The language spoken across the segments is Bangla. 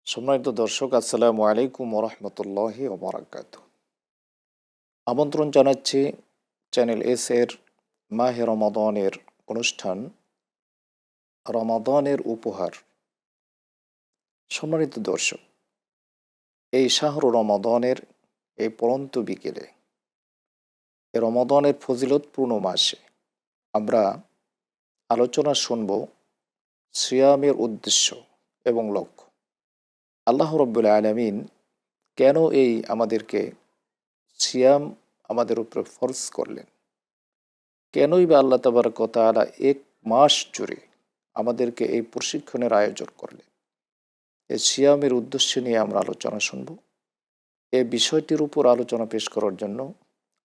সম্মানিত দর্শক, আসসালামু আলাইকুম ওরহমতুল্লাহি ওবরাকাত। আমন্ত্রণ জানাচ্ছি চ্যানেল এস এর মাহে রমাদানের অনুষ্ঠান রমাদানের উপহার। সম্মানিত দর্শক, এই শাহরু রমাদানের এই পরন্ত বিকেলে, এই রমাদানের ফজিলতপূর্ণ মাসে আমরা আলোচনা শুনব সিয়ামের উদ্দেশ্য এবং লক্ষ্য। আল্লাহ রব্বুল আলামিন কেন আমাদেরকে সিয়াম আমাদের উপরে ফরজ করলেন, কেনই বা আল্লাহ তাবারক ওয়া তাআলা ১ মাস জুড়ে আমাদেরকে এই প্রশিক্ষণের আয়োজন করলেন। এই সিয়ামের উদ্দেশ্য নিয়ে আমরা আলোচনা শুনব। এই বিষয়টির উপর আলোচনা পেশ করার জন্য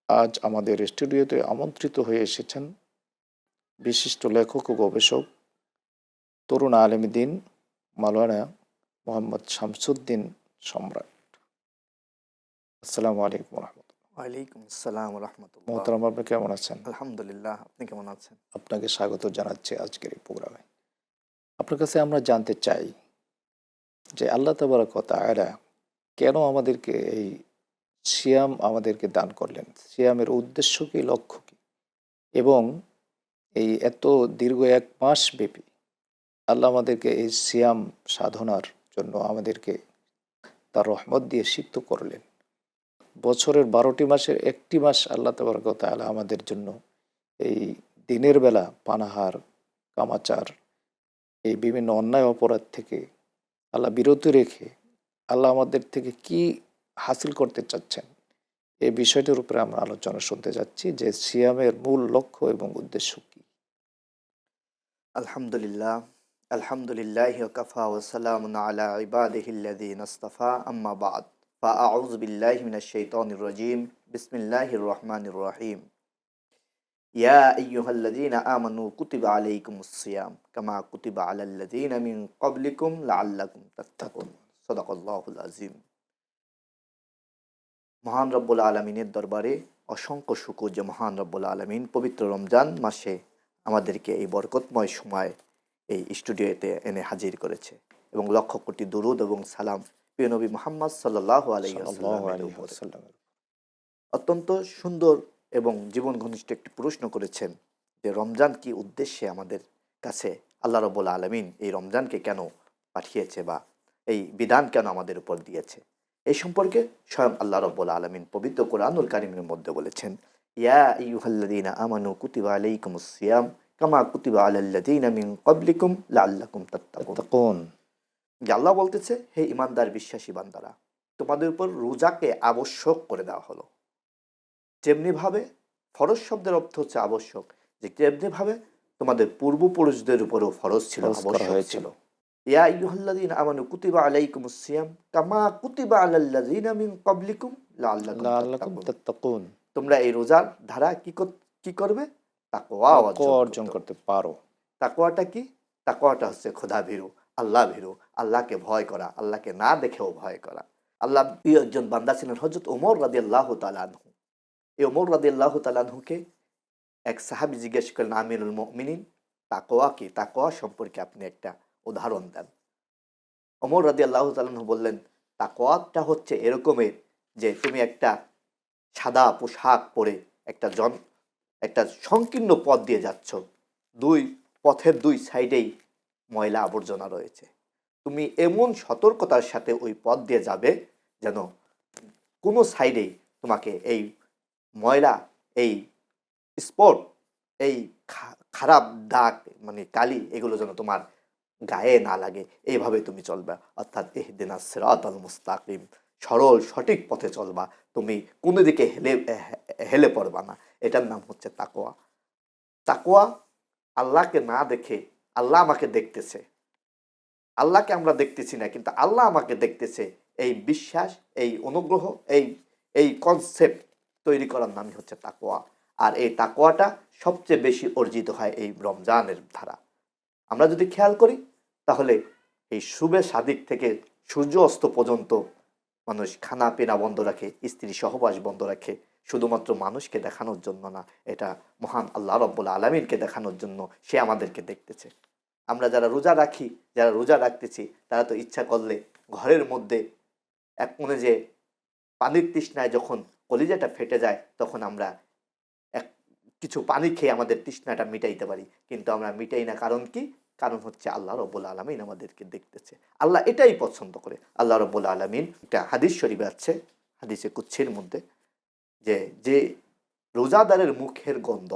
আজ আমাদের স্টুডিওতে আমন্ত্রিত হয়ে এসেছেন বিশিষ্ট লেখক ও গবেষক তরুণ আলেম দ্বীন মাওলানা মোহাম্মদ শামসুদ্দিন সম্রাট। আসসালামু আলাইকুম রহমতুল্লাহ। ওয়ালাইকুম আসসালাম রহমতুল্লাহ। মোহতারাম, আপনি কেমন আছেন? আলহামদুলিল্লাহ, আপনি কেমন আছেন? আপনাকে স্বাগত জানাচ্ছি আজকের এই প্রোগ্রামে। আপনার কাছে আমরা জানতে চাই যে আল্লাহ তাবারক ওয়া তাআলা কেন আমাদেরকে এই সিয়াম আমাদেরকে দান করলেন, সিয়ামের উদ্দেশ্য কী, লক্ষ্য কী, এবং এই এত দীর্ঘ ১ মাস ব্যাপী আল্লাহ আমাদেরকে এই সিয়াম সাধনার জন্য আমাদেরকে তার রহমত দিয়ে সিক্ত করলেন। বছরের ১২টি মাসের একটি মাস আল্লাহ তাবারক ওয়া তাআলা আমাদের জন্য এই দিনের বেলা পানাহার, কামাচার, এই বিভিন্ন অন্যায় অপরাধ থেকে আল্লাহ বিরত রেখে আল্লাহ আমাদের থেকে কি হাসিল করতে চাচ্ছেন, এই বিষয়টির উপরে আমরা আলোচনা শুনতে যাচ্ছি যে সিয়ামের মূল লক্ষ্য এবং উদ্দেশ্য কী। আলহামদুলিল্লাহ, আলহামদুলিল্লাহি ওয়া কাফা ওয়া সালামুন আলা ইবাদিহিল্লাযীনা ইসতাফা, আম্মা বা'দ। ফাআউযু বিল্লাহি মিনাশ শাইতানির রাজীম। বিসমিল্লাহির রহমানির রহিম। ইয়া আইয়ুহাল্লাযীনা আমানু কুতিবা আলাইকুমুস সিয়াম কামা কুতিবা আলাল্লাযীনা মিন ক্বাবলিকুম লাআল্লাকুম তাত্তাকুন। সাদাকাল্লাহুল আযীম। মহান রব্বুল আলমিনের দরবারে অসংখ্য শুকর যে মহান রব্বুল আলমিন পবিত্র রমজান মাসে আমাদেরকে এই বরকতময় সময় এই স্টুডিওতে এনে হাজির করেছে, এবং লক্ষ কোটি দুরুদ এবং সালাম প্রিয় নবী মুহাম্মদ সাল্লাল্লাহু আলাইহি সাল্লাল্লাহু ওয়াসাল্লামের আলাইহি উপরে। ওয়াসাল্লামের। অত্যন্ত সুন্দর এবং জীবন ঘনিষ্ঠ একটি প্রশ্ন করেছেন যে রমজান কি উদ্দেশ্যে আমাদের কাছে আল্লাহ রব্বুল আলমিন এই রমজানকে কেন পাঠিয়েছে, বা এই বিধান কেন আমাদের উপর দিয়েছে। এই সম্পর্কে স্বয়ং আল্লাহ রব্বুল আলমিন পবিত্র কোরআনুল কারীমের মধ্যে বলেছেন, ইয়া আইয়ুহাল্লাযীনা আমানু কুতিবা আলাইকুমুস সিয়াম কামা কুতিবা আলাল্লাযীনা মিন ক্বাবলিকুম লাআল্লাকুম তাত্তাকুন। তাত্তাকুন। যে আল্লাহ বলতেছে, হে ইমানদার বিশ্বাসী বান্দারা, তোমাদের উপর রোজাকে আবশ্যক করে দেওয়া হলো। যেমনিভাবে ফরজ শব্দের অর্থ হচ্ছে আবশ্যক, যে যেমনিভাবে তোমাদের পূর্বপুরুষদের উপরও ফরজ ছিল, ফরজ করা আবশ্যক হয়েছিল। ছিল। ইয়া আইয়ুহাল্লাযীনা আমানু কুতিবা আলাইকুমুস সিয়াম কামা কুতিবা আলাল্লাযীনা মিন ক্বাবলিকুম লাআল্লাকুম লাআল্লাকুম তাত্তাকুন। তাত্তাকুন। তোমরা এই রোজার ধারা কি করবে? তাকওয়া তাকওয়া অর্জন অর্জন করতে হবে। করতে পারো। তাকওয়াটা কি? তাকওয়াটা হচ্ছে খোদা ভীরু, আল্লাহ ভীরু, আল্লাহকে ভয় করা, আল্লাহকে না দেখেও ভয় করা। আল্লাহ প্রিয় একজন বান্দা ছিলেন হযরত ওমর রাদিয়াল্লাহু তাআলা আনহু। এই ওমর রাদিয়াল্লাহু তাআলা আনহুকে এক সাহাবী জিজ্ঞেস করলেন, আমিরুল মুমিনিন, তাকওয়া কি? তাকওয়া সম্পর্কে আপনি একটা উদাহরণ দেন। ওমর রাদিয়াল্লাহু তাআলা আনহু বললেন, তাকওয়াটা হচ্ছে এরকমের যে তুমি একটা সাদা পোশাক পরে একটা সংকীর্ণ পথ দিয়ে যাচ্ছ। পথের দুই সাইডেই ময়লা আবর্জনা রয়েছে। তুমি এমন সতর্কতার সাথে ওই পথ দিয়ে যাবে যেন কোনো সাইডেই তোমাকে এই ময়লা, এই স্পট, এই খারাপ দাগ মানে কালি, এগুলো যেন তোমার গায়ে না লাগে। এইভাবে তুমি চলবা, অর্থাৎ ইহদিনাস সিরাতাল মুস্তাকিম, সরল সঠিক পথে চলবা। তুমি কোনো দিকে হেলে পড়বা না। এটার নাম হচ্ছে তাকওয়া। তাকওয়া আল্লাহকে না দেখে, আল্লাহ আমাকে দেখতেছে, আল্লাহকে আমরা দেখতেছি না কিন্তু আল্লাহ আমাকে দেখতেছে, এই বিশ্বাস, এই অনুগ্রহ, এই এই কনসেপ্ট তৈরি করার নামই হচ্ছে তাকওয়া। আর এই তাকওয়াটা সবচেয়ে বেশি অর্জিত হয় এই রমজানের ধারা। আমরা যদি খেয়াল করি তাহলে এই শুভে সাদিক থেকে সূর্য অস্ত পর্যন্ত মানুষ খানা পিনা বন্ধ রাখে, স্ত্রী সহবাস বন্ধ রাখে, শুধুমাত্র মানুষকে দেখানোর জন্য না, এটা মহান আল্লাহ রব্বুল আলমিনকে দেখানোর জন্য সে আমাদেরকে দেখতেছে। আমরা যারা রোজা রাখি, যারা রোজা রাখতেছি, তারা তো ইচ্ছা করলে ঘরের মধ্যে এক কোণে যে পানির তৃষ্ণায় যখন কলিজাটা ফেটে যায়, তখন আমরা এক কিছু পানি খেয়ে আমাদের তৃষ্ণাটা মিটাইতে পারি, কিন্তু আমরা মিটাই না। কারণ কি? কারণ হচ্ছে আল্লাহ রব্বুল আলামিন আমাদেরকে দেখতেছে। আল্লাহ এটাই পছন্দ করে। আল্লাহ রব্বুল আলামিন, একটা হাদিস শরীফে আছে, হাদিসে কুদসির মধ্যে, যে যে রোজাদারের মুখের গন্ধ,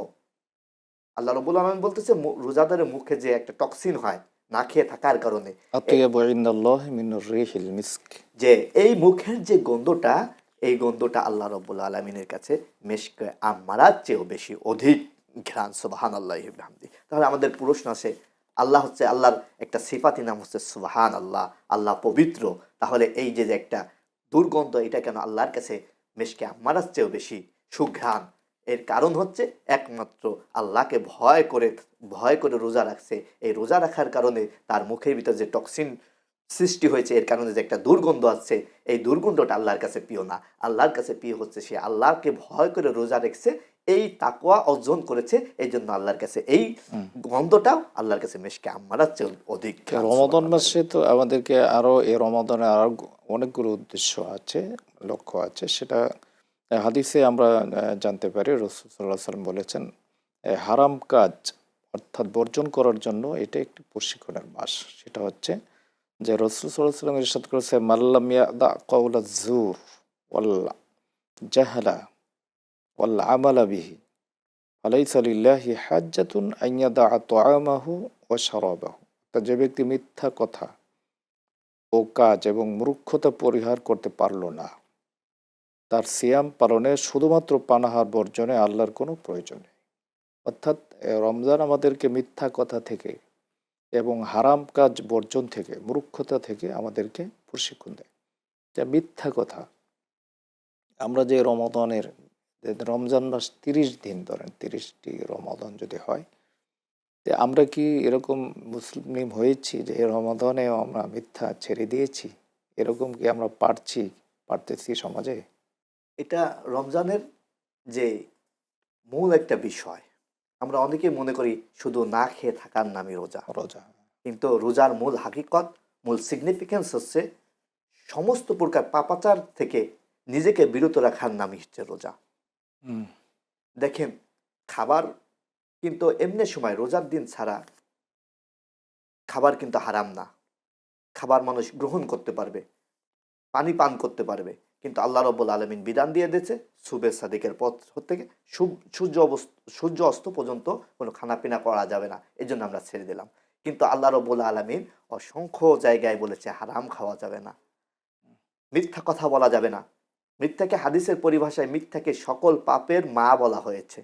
আল্লাহ রব্বুল আলামিন বলতেছে রোজাদারের মুখে যে একটা টক্সিন হয় না খেয়ে থাকার কারণে, আতিয়াবু ইনদাল্লাহি মিনুর রিহিল মিস্ক। যে এই মুখের যে গন্ধটা, এই গন্ধটা আল্লাহ রব্বুল আলমিনের কাছে মেশকে আম্মারার চেয়েও বেশি অধিক ঘ্রাণ। সুবহানাল্লাহি ওয়া বিহামদি। তাহলে আমাদের প্রশ্ন আসে, আল্লাহ হচ্ছে, আল্লাহর একটা সিফাতি নাম হচ্ছে সুবহান আল্লাহ, আল্লাহ পবিত্র। তাহলে এই যে যে একটা দুর্গন্ধ, এটা কেন আল্লাহর কাছে মেশকে আম্মারার চেয়েও বেশি সুঘ্রাণ? এর কারণ হচ্ছে একমাত্র আল্লাহকে ভয় করে রোজা রাখছে। এই রোজা রাখার কারণে তার মুখের ভিতর যে টক্সিন সৃষ্টি হয়েছে, এর কারণে যে একটা দুর্গন্ধ আছে, এই দুর্গন্ধটা আল্লাহর কাছে প্রিয় না। আল্লাহর কাছে প্রিয় হচ্ছে সে আল্লাহকে ভয় করে রোজা রেখেছে, এই তাকওয়া অর্জন করেছে, এই জন্য আল্লাহর কাছে এই গন্ধটাও আল্লাহর কাছে মেশকে আম্মারার চেয়ে অধিক। রমাদান মাসে তো আমাদেরকে আরো, এই রমাদানে আরো অনেকগুলো উদ্দেশ্য আছে, লক্ষ্য আছে। সেটা হাদিসে আমরা জানতে পারি। রাসূল সাল্লাল্লাহু আলাইহি ওয়াসাল্লাম বলেছেন, হারাম কাজ অর্থাৎ বর্জন করার জন্য এটা একটি প্রশিক্ষণের মাস। সেটা হচ্ছে যে রাসূল সাল্লাল্লাহু আলাইহি ওয়াসাল্লাম ইরশাদ করেছে, মাল্লাম ইয়াদা কাওলা যুর ওয়াল জাহলা ওয়াল আমালা বিহি ফালাইসা লিল্লাহি হাজ্জাতুন আন ইয়াদা তাআমাহু ওয়া শারাবাহু। যে ব্যক্তি মিথ্যা কথা ও কাজ এবং মূর্খতা পরিহার করতে পারল না, তার সিয়াম পালনে শুধুমাত্র পানাহার বর্জনে আল্লাহর কোনো প্রয়োজন নেই। অর্থাৎ রমজান আমাদেরকে মিথ্যা কথা থেকে এবং হারাম কাজ বর্জন থেকে, মূর্খতা থেকে আমাদেরকে প্রশিক্ষণ দেয়। যা মিথ্যা কথা, আমরা যে রমজানের, রমজান মাস 30 দিন, ধরেন 30টি রমজান যদি হয়, আমরা কি এরকম মুসলিম হয়েছি যে রমাদানেও আমরা মিথ্যা ছেড়ে দিয়েছি? এরকম কি আমরা পারতেছি সমাজে? এটা রমজানের যে মূল একটা বিষয়, আমরা অনেকে মনে করি শুধু না খেয়ে থাকার নামই রোজা, রোজা। কিন্তু রোজার মূল হাকিকত, মূল সিগনিফিক্যান্স হচ্ছে সমস্ত প্রকার পাপাচার থেকে নিজেকে বিরত রাখার নামই হচ্ছে রোজা। হুম। দেখেন, খাবার কিন্তু এমনি সময় রোজার দিন ছাড়া খাবার কিন্তু হারাম না। খাবার মানুষ গ্রহণ করতে পারবে, পানি পান করতে পারবে, কিন্তু আল্লাহ রব্বুল আলমিন বিধান দিয়ে দিয়েছে সুবে সাদিকের পথ থেকে সূর্য অস্ত পর্যন্ত কোনো খানাপিনা করা যাবে না। এই জন্য আমরা ছেড়ে দিলাম। কিন্তু আল্লাহ রব্বুল আলমিন অসংখ্য জায়গায় বলেছে হারাম খাওয়া যাবে না, মিথ্যা কথা বলা যাবে না। মিথ্যাকে হাদিসের পরিভাষায় মিথ্যাকে সকল পাপের মা বলা হয়েছে।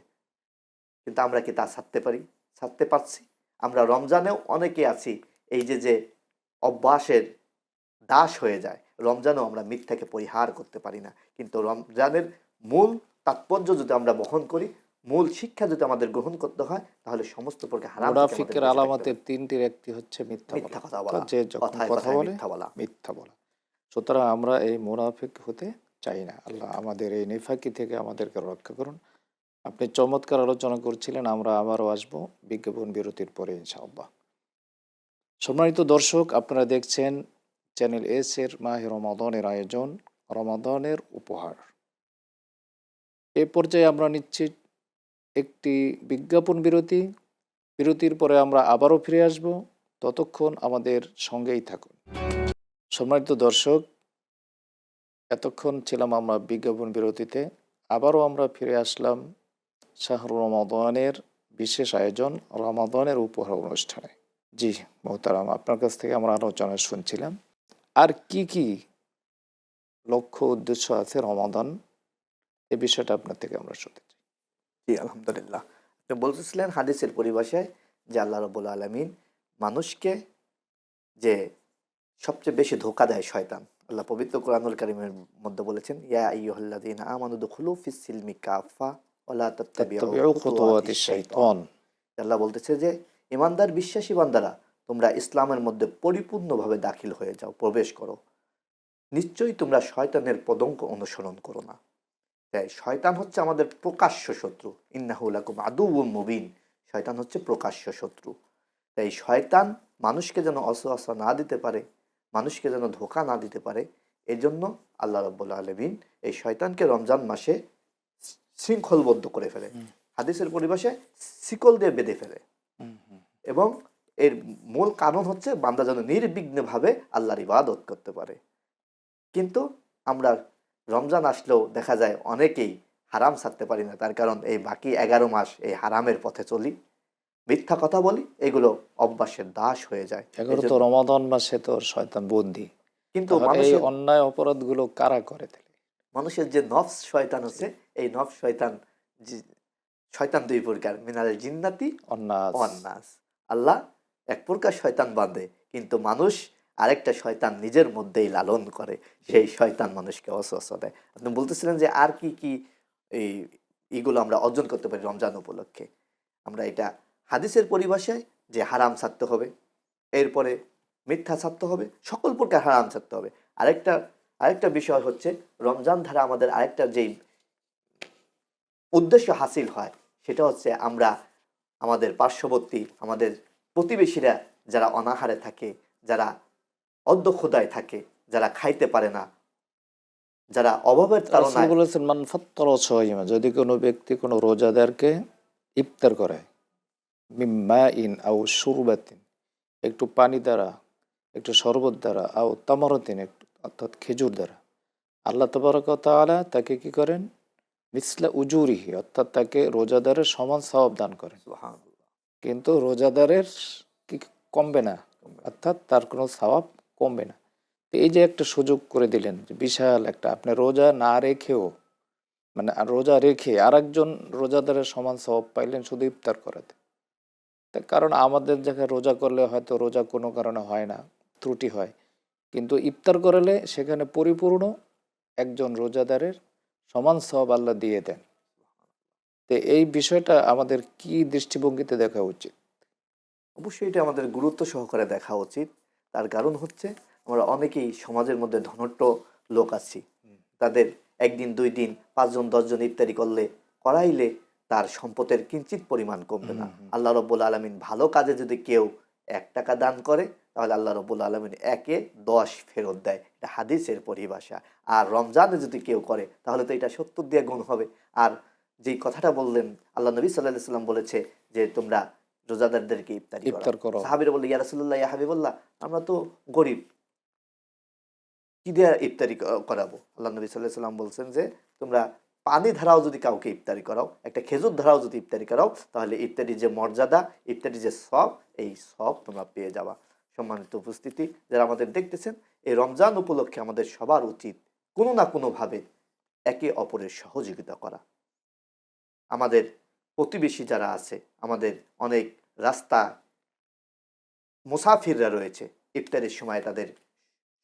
কিন্তু আমরা কি তা ছাড়তে পারছি? আমরা রমজানেও অনেকে আছি এই যে যে অভ্যাসের দাস হয়ে যায়, রমজানেও আমরা মিথ্যাকে পরিহার করতে পারি না। কিন্তু রমজানের মূল তাৎপর্য যদি আমরা বহন করি, মূল শিক্ষা যদি আমাদের গ্রহণ করতে হয়, তাহলে সমস্ত প্রকার হারাম থেকে আমাদের মুনাফিকের বেঁচে থাকতে আলামতের হবে। 3টির একটি হচ্ছে মিথ্যা কথা বলা। বলা, যে যখন কথায় কথা কথায় বলে মিথ্যা বলা। মিথ্যা বলা। সুতরাং আমরা এই মুনাফিক হতে চাই না। আল্লাহ আমাদের এই নিফাকি থেকে আমাদেরকে রক্ষা করুন। আপনি চমৎকার আলোচনা করছিলেন। আমরা আবারও আসবো বিজ্ঞাপন বিরতির পরে ইনশাআল্লাহ। সম্মানিত দর্শক, আপনারা দেখছেন চ্যানেল এস এর মাহে রমাদানের আয়োজন, রমাদানের উপহার। এ পর্যায়ে আমরা নিচ্ছি একটি বিজ্ঞাপন বিরতি। বিরতির পরে আমরা আবারও ফিরে আসব। ততক্ষণ আমাদের সঙ্গেই থাকুন। সম্মানিত দর্শক, এতক্ষণ ছিলাম আমরা বিজ্ঞাপন বিরতিতে। আবারও আমরা ফিরে আসলাম শাহরু রমাদানের বিশেষ আয়োজন রমাদানের উপহার অনুষ্ঠানে। জি মোহতারাম, আপনার কাছ থেকে আমরা আলোচনা শুনছিলাম। আর কি কি লক্ষ্য উদ্দেশ্য আছে রমাদান, এ বিষয়টা আপনার থেকে আমরা শুনতে চাই। জি আলহামদুলিল্লাহ। আপনি বলতেছিলেন হাদিসের পরিভাষায় যে আল্লাহ রাব্বুল আলামিন মানুষকে যে সবচেয়ে বেশি ধোঁকা দেয় শয়তান। আল্লাহ পবিত্র কোরআনুল কারীমের মধ্যে বলেছেন, ইয়া আইয়ুহাল্লাযীনা আমানু দুখুলু ফিস সিলমি কাফা ওয়া লা তাত্তাবিউ তাত্তাবিউ খুতুওয়াতিশ খুতুওয়াতিশ শাইতান। শাইতান। আল্লাহ বলতেছে যে ইমানদার বিশ্বাসী বান্দারা, তোমরা ইসলামের মধ্যে পরিপূর্ণভাবে দাখিল হয়ে যাও, প্রবেশ করো। নিশ্চয়ই তোমরা শয়তানের পদঙ্ক অনুসরণ করো না। তাই শয়তান হচ্ছে আমাদের প্রকাশ্য শত্রু। ইন্নাহু লাকুম আদুউম মুবিন। শয়তান হচ্ছে প্রকাশ্য শত্রু। তাই শয়তান মানুষকে যেন অসওয়াসা না দিতে পারে, মানুষকে যেন ধোঁকা না দিতে পারে, এজন্য আল্লাহ রাব্বুল আলামিন এই শয়তানকে রমজান মাসে শৃঙ্খলবদ্ধ করে ফেলে। হাদিসের পরিভাষায় শিকল দিয়ে বেঁধে ফেলে। এবং এর মূল কারণ হচ্ছে বান্দা যেন নির্বিঘ্নভাবে আল্লাহর ইবাদত করতে পারে। কিন্তু আমরা রমজান আসলেও দেখা যায় অনেকেই হারাম ছাড়তে পারি না, তার কারণ এই বাকি 11 মাস এই হারামের পথে চলি, মিথ্যা কথা বলি, এগুলো অভ্যাসের দাস হয়ে যায়। 11 তো রমাদান মাসে তো শয়তান বন্দী। কিন্তু তাহলে এই মানুষের অন্যায় অপরাধগুলো কারা করে তাহলে? মানুষের যে নফস শয়তান আছে, এই নফস শয়তান, শয়তান দুই প্রকার, মিনাল জিন্নাতি অন্যাস। অন্নাস। আল্লাহ এক প্রকার শয়তান বাঁধে, কিন্তু মানুষ আরেকটা শয়তান নিজের মধ্যেই লালন করে, সেই শয়তান মানুষকে অসওয়াসা দেয়। আপনি বলতেছিলেন যে আর কি কি এই ইগুলো আমরা অর্জন করতে পারি রমজান উপলক্ষে। আমরা এটা হাদিসের পরিভাষায় যে হারাম ছাড়তে হবে, এরপরে মিথ্যা ছাড়তে হবে, সকল প্রকার হারাম ছাড়তে হবে। আরেকটা আরেকটা বিষয় হচ্ছে রমজান ধারা আমাদের আরেকটা যেই উদ্দেশ্য হাসিল হয়, সেটা হচ্ছে আমরা আমাদের পার্শ্ববর্তী, আমাদের প্রতিবেশীরা যারা অনাহারে থাকে, যারা অর্ধক্ষুধায় থাকে, যারা খাইতে পারে না, যারা অভাবের রাসূল তাড়নায়, বলেছেন, মান ফাত্তারা সাইমা, যদি কোনো ব্যক্তি কোনো রোজাদারকে ইফতার করে, মিম্মা ইন আও শুরবাতিন, একটু পানি দ্বারা, একটু শরবত দ্বারা, আও তামারাতিন, একটু অর্থাৎ খেজুর দ্বারা, আল্লাহ তাবারক ওয়া তাআলা তাকে কি করেন? মিসলা উজুরিহি, অর্থাৎ তাকে রোজাদারের সমান সওয়াব দান করেন। সুবহানাল্লাহ, কিন্তু রোজাদারের কি কমবে না, অর্থাৎ তার কোনো সওয়াব কমবে না। তো এই যে একটা সুযোগ করে দিলেন, যে বিশাল একটা, আপনি রোজা না রেখেও, মানে আর রোজা রেখে আরেকজন রোজাদারের সমান সওয়াব পাইলেন শুধু ইফতার করাতে। তার কারণ আমাদের জায়গায় রোজা করলে হয়তো রোজা কোনো কারণে হয় না, ত্রুটি হয়, কিন্তু ইফতার করলে সেখানে পরিপূর্ণ একজন রোজাদারের সমান সওয়াব আল্লাহ দিয়ে দেন। তো এই বিষয়টা আমাদের কি দৃষ্টিভঙ্গিতে দেখা উচিত? অবশ্যই এটা আমাদের গুরুত্ব সহকারে দেখা উচিত। তার কারণ হচ্ছে আমরা অনেকেই সমাজের মধ্যে ধনাঢ্য লোক আছি, তাদের একদিন 2 দিন 5 জন 10 জন ইফতারি করাইলে তার সম্পদের কিঞ্চিত পরিমাণ কমবে না। আল্লাহ রব্বুল আলামিন ভালো কাজে যদি কেউ 1 টাকা দান করে, তাহলে আল্লাহ রব্বুল আলামিন 1-এ 10 ফেরত দেয়, এটা হাদিসের পরিভাষা। আর রমজানে যদি কেউ করে, তাহলে তো এটা 70 দিয়ে গুণ হবে। আর যেই কথাটা বললেন, আল্লাহ নবী সাল্লাল্লাহু আলাইহি সাল্লাম বলেছে যে তোমরা রোজাদারদেরকে ইফতারি করাও। ইফতার করো। সাহাবীরা বলল, ইয়া রাসূলুল্লাহ, ইয়া হাবিবাল্লাহ, আমরা তো গরিব, কি দিয়ে ইফতারি করাবো? আল্লাহ নবী সাল্লাল্লাহু আলাইহি সাল্লাম বলছেন যে তোমরা পানি ধারাও যদি কাউকে ইফতারি করাও, একটা খেজুর ধারাও যদি ইফতারি করাও, তাহলে ইফতারির যে মর্যাদা, ইফতারির যে সওয়াব, এই সওয়াব তোমরা পেয়ে যাবা। সম্মানিত উপস্থিতি, যারা আমাদের দেখতেছেন, এই রমজান উপলক্ষে আমাদের সবার উচিত কোনো না কোনোভাবে একে অপরের সহযোগিতা করা। আমাদের প্রতিবেশী যারা আছে, আমাদের অনেক রাস্তা মুসাফিররা রয়েছে, ইফতারের সময় তাদের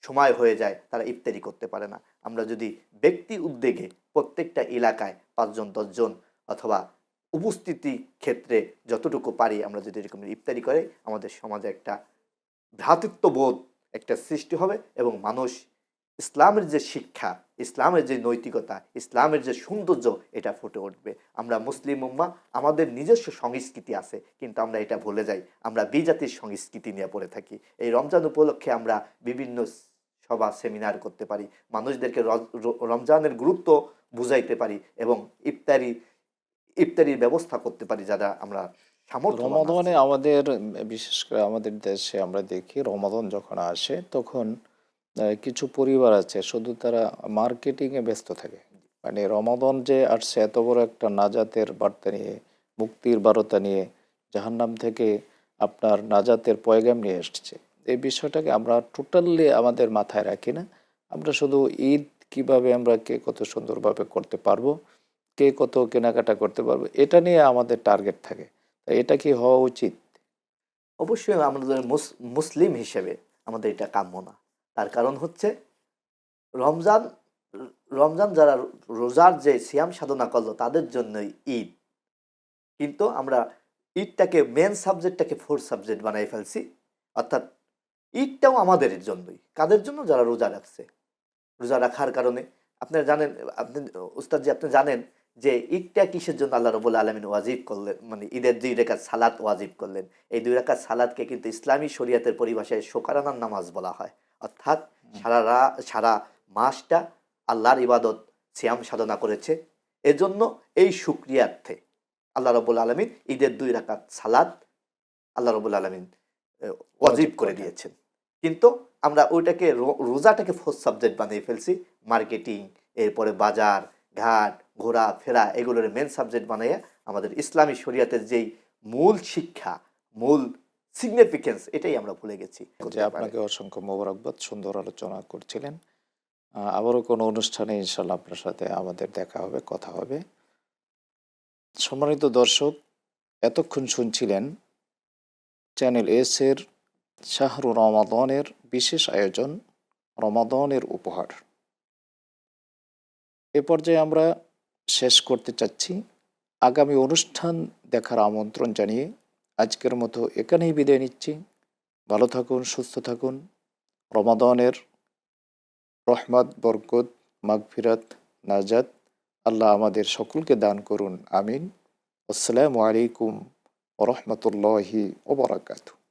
সময় হয়ে যায়, তারা ইফতারি করতে পারে না। আমরা যদি ব্যক্তি উদ্যোগে প্রত্যেকটা এলাকায় 5 জন 10 জন অথবা উপস্থিতি ক্ষেত্রে যতটুকু পারি আমরা যদি এরকম ইফতারি করে, আমাদের সমাজে একটা ভ্রাতৃত্ববোধ একটা সৃষ্টি হবে এবং মানুষ ইসলামের যে শিক্ষা, ইসলামের যে নৈতিকতা, ইসলামের যে সৌন্দর্য, এটা ফুটে উঠবে। আমরা মুসলিম উম্মাহ, আমাদের নিজস্ব সংস্কৃতি আছে, কিন্তু আমরা এটা ভুলে যাই, আমরা বিজাতির সংস্কৃতি নিয়ে পড়ে থাকি। এই রমজান উপলক্ষে আমরা বিভিন্ন সভা সেমিনার করতে পারি, মানুষদেরকে রমজানের গুরুত্ব বুঝাইতে পারি এবং ইফতারির ব্যবস্থা করতে পারি যারা আমরা সামর্থ্যবান আছি। রমাদানে আমাদের, বিশেষ করে আমাদের দেশে আমরা দেখি, রমাদান যখন আসে তখন কিছু পরিবার আছে শুধু তারা মার্কেটিংয়ে ব্যস্ত থাকে। মানে রমাদান যে আসছে এত বড় একটা নাজাতের বার্তা নিয়ে, মুক্তির বার্তা নিয়ে, জাহান্নাম থেকে আপনার নাজাতের পয়গাম নিয়ে এসছে, এই বিষয়টাকে আমরা টোটালি আমাদের মাথায় রাখি না। আমরা শুধু ঈদ কিভাবে আমরা কে কত সুন্দরভাবে করতে পারবো, কে কত কেনাকাটা করতে পারবো, এটা নিয়ে আমাদের টার্গেট থাকে। তাই এটা কি হওয়া উচিত? অবশ্যই আমাদের মুসলিম হিসেবে আমাদের এটা কাম্য না। তার কারণ হচ্ছে রমজান রমজান যারা রোজার যে সিয়াম সাধনা করলো তাদের জন্যই ঈদ। কিন্তু আমরা ঈদটাকে মেন সাবজেক্টটাকে ফোর্থ সাবজেক্ট বানাই ফেলছি। অর্থাৎ ঈদটাও আমাদের জন্যই। কাদের জন্য? যারা রোজা রাখছে। রোজা রাখার কারণে আপনারা জানেন, আপনি উস্তাদজি আপনি জানেন যে ঈদটা কিসের জন্য আল্লাহ রাব্বুল আলামিন ওয়াজিব করলেন, মানে ঈদের 2 রাকাত সালাত ওয়াজিব করলেন। এই 2 রাকাত সালাতকে কিন্তু ইসলামী শরীয়তের পরিভাষায় শোকরানার নামাজ বলা হয়। অর্থাৎ সারা মাসটা আল্লাহর ইবাদত সিয়াম সাধনা করেছে। এজন্য এই শুকরিয়ার্থে আল্লাহ রাব্বুল আলামিন ঈদের 2 রাকাত সালাত আল্লাহ রাব্বুল আলামিন ওয়াজিব করে দিয়েছেন। কিন্তু আমরা ওইটাকে রোজাটাকে ফোর্থ সাবজেক্ট বানিয়ে ফেলছি। মার্কেটিং, এরপরে বাজার ঘাট ঘোরা ফেরা এগুলোর মেন সাবজেক্ট বানিয়ে আমাদের ইসলামী শরিয়াতের যেই মূল শিক্ষা, মূল সিগনিফিকেন্স, এটাই আমরা ভুলে গেছি। যে আপনাকে অসংখ্য মোবারকবাদ, সুন্দর আলোচনা করছিলেন। আবারও কোনো অনুষ্ঠানে ইনশাল্লাহ আপনার সাথে আমাদের দেখা হবে, কথা হবে। সম্মানিত দর্শক, এতক্ষণ শুনছিলেন চ্যানেল এস এর শাহরু রমাদানের বিশেষ আয়োজন রমাদানের উপহার। এ পর্যায়ে আমরা শেষ করতে চাচ্ছি। আগামী অনুষ্ঠান দেখার আমন্ত্রণ জানিয়ে আজকের মতো এখানেই বিদায় নিচ্ছি। ভালো থাকুন, সুস্থ থাকুন। রমাদানের রহমত, বরকত, মাগফিরাত, নাজাত আল্লাহ আমাদের সকলকে দান করুন, আমিন। আসসালামু আলাইকুম ওয়া রাহমাতুল্লাহি ওয়া বারাকাতুহু।